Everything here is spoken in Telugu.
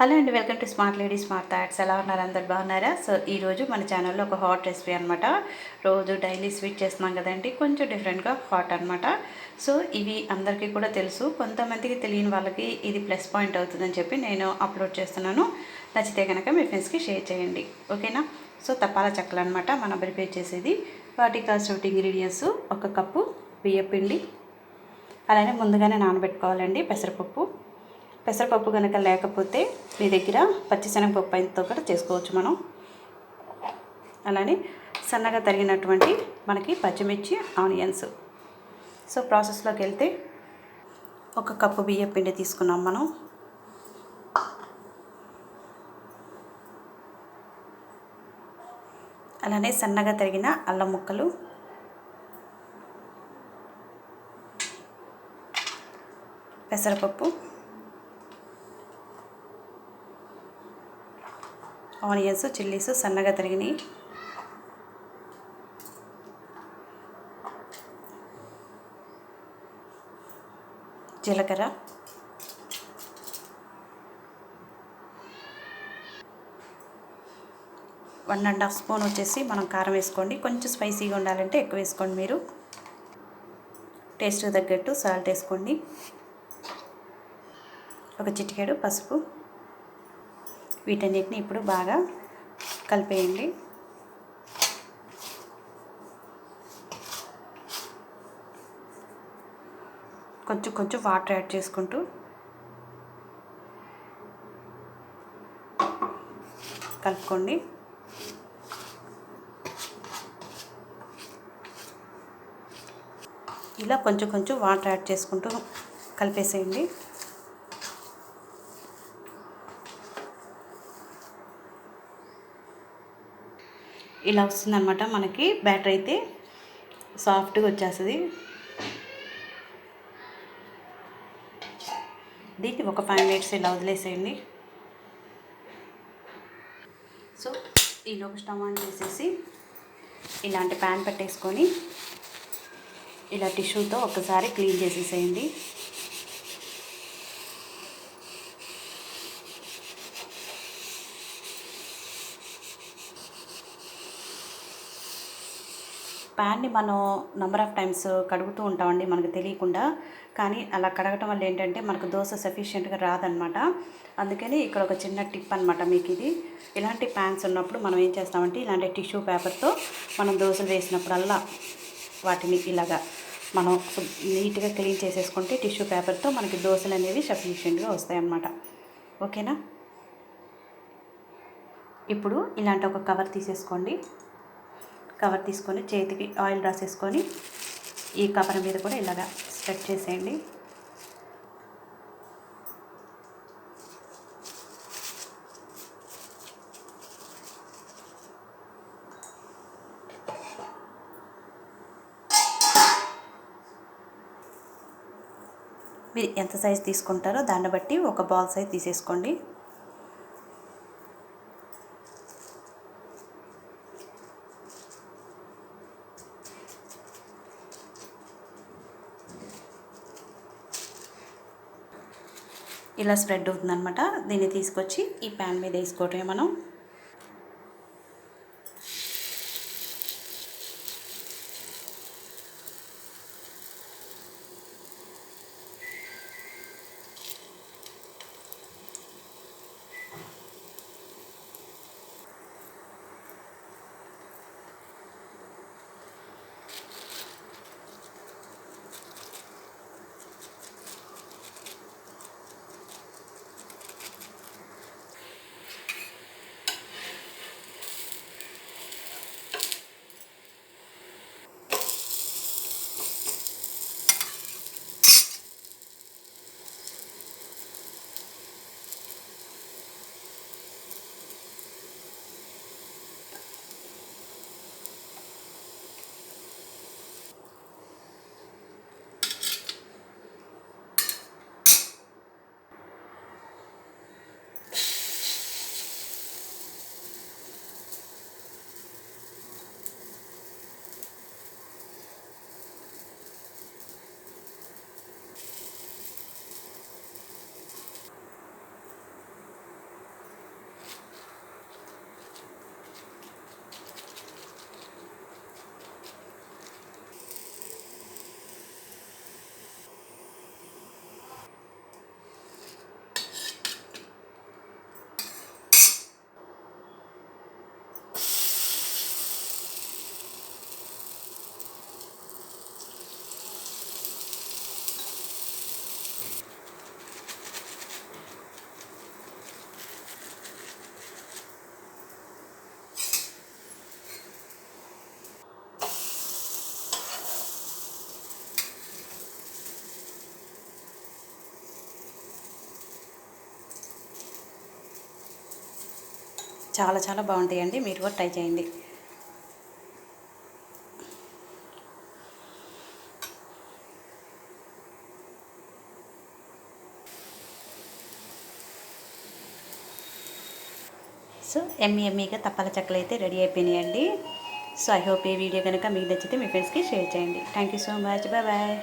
హలో అండి, welcome to smart lady smart thoughts. ఎలా ఉన్నారు? అందరు బాగున్నారా? సో ఈరోజు మన ఛానల్లో ఒక హాట్ రెసిపీ అనమాట. రోజు డైలీ స్వీట్ చేస్తున్నాం కదండి, కొంచెం డిఫరెంట్గా హాట్ అనమాట. సో ఇవి అందరికీ కూడా తెలుసు, కొంతమందికి తెలియని వాళ్ళకి ఇది ప్లస్ పాయింట్ అవుతుందని చెప్పి నేను అప్లోడ్ చేస్తున్నాను. నచ్చితే కనుక మీ ఫ్రెండ్స్కి షేర్ చేయండి, ఓకేనా? సో తపాలా చెక్కలు అనమాట మనం ప్రిపేర్ చేసేది. వాటికి కావాల్సిన ఇంగ్రీడియంట్స్: 1 కప్పు బియ్యపిండి, అలానే ముందుగానే నానబెట్టుకోవాలండి పెసరపప్పు కనుక లేకపోతే మీ దగ్గర పచ్చిశనగపప్పు అయినతో కూడా చేసుకోవచ్చు మనం. అలానే సన్నగా తరిగినటువంటి మనకి పచ్చిమిర్చి, ఆనియన్స్. సో ప్రాసెస్లోకి వెళ్తే 1 కప్పు బియ్యం పిండి తీసుకున్నాం మనం. అలానే సన్నగా తరిగిన అల్లం ముక్కలు, పెసరపప్పు, ఆనియన్స్, చిల్లీస్ సన్నగా తరిగినవి, జీలకర్ర, వన్ అండ్ హాఫ్ స్పూన్ వచ్చేసి మనం కారం వేసుకోండి. కొంచెం స్పైసీగా ఉండాలంటే ఎక్కువ వేసుకోండి మీరు. టేస్ట్కి తగ్గట్టు సాల్ట్ వేసుకోండి. ఒక చిటికెడు పసుపు. వీటన్నిటిని ఇప్పుడు బాగా కలిపేయండి. కొంచెం కొంచెం వాటర్ యాడ్ చేసుకుంటూ కలుపుకోండి. ఇలా కొంచెం కొంచెం వాటర్ యాడ్ చేసుకుంటూ కలిపేసేయండి. ఇలా వస్తుందన్నమాట మనకి బ్యాటర్. అయితే సాఫ్ట్గా వచ్చేస్తుంది. దీన్ని ఒక 5 మినిట్స్ ఇలా వదిలేసేయండి. సో ఈలోపు స్టవ్ ఆన్ చేసేసి ఇలాంటి ప్యాన్ పెట్టేసుకొని ఇలా టిష్యూతో ఒకసారి క్లీన్ చేసేసేయండి. ప్యాన్ని మనం నెంబర్ ఆఫ్ టైమ్స్ కడుగుతూ ఉంటామండి మనకు తెలియకుండా. కానీ అలా కడగటం వల్ల ఏంటంటే మనకు దోశ సఫిషియెంట్గా రాదనమాట. అందుకని ఇక్కడ ఒక చిన్న టిప్ అనమాట మీకు ఇది. ఇలాంటి ప్యాన్స్ ఉన్నప్పుడు మనం ఏం చేస్తామంటే ఇలాంటి టిష్యూ పేపర్తో మనం దోశలు వేసినప్పుడల్లా వాటిని ఇలాగా మనం నీట్గా క్లీన్ చేసేసుకుంటే టిష్యూ పేపర్తో మనకి దోశలు అనేవి సఫిషియెంట్గా వస్తాయన్నమాట. ఓకేనా? ఇప్పుడు ఇలాంటి ఒక కవర్ తీసేసుకోండి. కవర్ తీసుకొని చేతికి ఆయిల్ రాసేసుకొని ఈ కవర్ మీద కూడా ఇలాగా స్ప్రెడ్ చేసేయండి. మీరు ఎంత సైజ్ తీసుకుంటారో దాన్ని బట్టి ఒక బాల్ సైజ్ తీసేసుకోండి. ఇలా స్ప్రెడ్ అవుతుందన్నమాట. దీన్ని తీసుకొచ్చి ఈ ప్యాన్ మీద వేసుకోవటమే మనం. చాలా చాలా బాగుంటాయండి, మీరు కూడా ట్రై చేయండి. సో ఎమ్మీగా తప్పాల చెక్కలు అయితే రెడీ అయిపోయినాయండి. సో ఐ హోప్ ఈ వీడియో కనుక మీకు నచ్చితే మీ ఫ్రెండ్స్కి షేర్ చేయండి. Thank you so much. Bye bye.